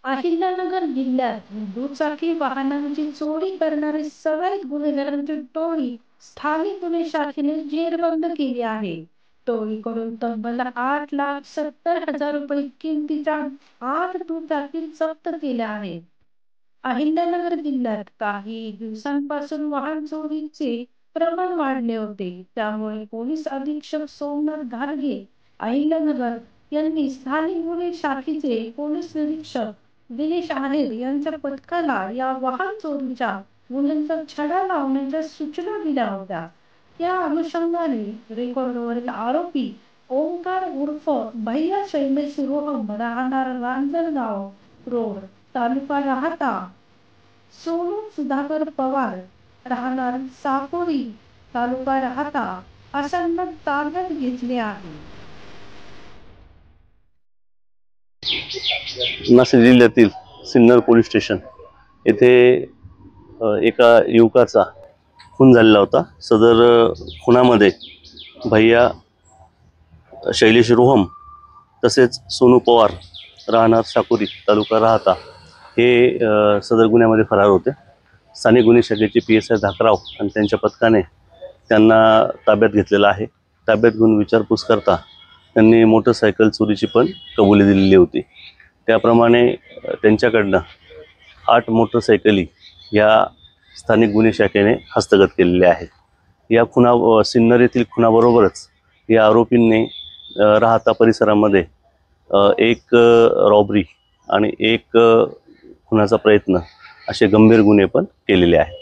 अहिल्यानगर जिल्ह्यात दुचाकी वाहनांची चोरी करणारी सराईत गुन्हेगारांची टोळी स्थानिक गुन्हे शाखेने जेरबंद केली आहे. टोळीकडून तब्बल 8,70,000 रुपये किमतीच्या 8 दुचाकी जप्त केल्या आहेत. अहिल्यानगर जिल्ह्यात काही दिवसांपासून वाहन चोरीचे प्रमाण वाढले होते. त्यामुळे पोलीस अधीक्षक सोमनाथ घाटगे, अहिल्यानगर यांनी स्थानिक गुन्हे शाखेचे पोलीस निरीक्षक दिनेश आहेर यांच्या पथकाला या वाहन चोरीच्या गुन्ह्यांचा छडा लावण्याच्या सूचना दिल्या होत्या. त्या अनुषंगाने रेकॉर्डवरील आरोपी ओंकार उर्फ भैया शैलेश रोहम राहणार रांजणगाव रोड तालुका राहाता, सोनू सुधाकर पवार राहणार साकोरी तालुका राहाता अशांना ताब्यात घेतले आहे. नाशिक जिल्ह्यातील सिन्नर पोलीस स्टेशन येथे एका युवकाचा खून झालेला होता. सदर खुनामध्ये भैया शैलेश रोहम तसेच सोनू पवार राहणार साकोरी तालुका राहाता हे सदर गुन्ह्यामध्ये फरार होते. स्थानिक गुन्हे शाखेचे PSI धाकराव आणि त्यांच्या पथकाने त्यांना ताब्यात घेतलेला आहे. ताब्यात घेऊन विचारपूस करता त्यांनी मोटरसायकल चोरीची पण कबुली दिलेली होती. त्याप्रमाणे त्यांच्याकडनं 8 मोटरसायकली या स्थानिक गुन्हे शाखेने हस्तगत केलेल्या आहेत. या सिन्नर येथील खुनाबरोबरच या आरोपींनी राहाता परिसरामध्ये एक रॉबरी आणि एक खुनाचा प्रयत्न असे गंभीर गुन्हे पण केलेले आहेत.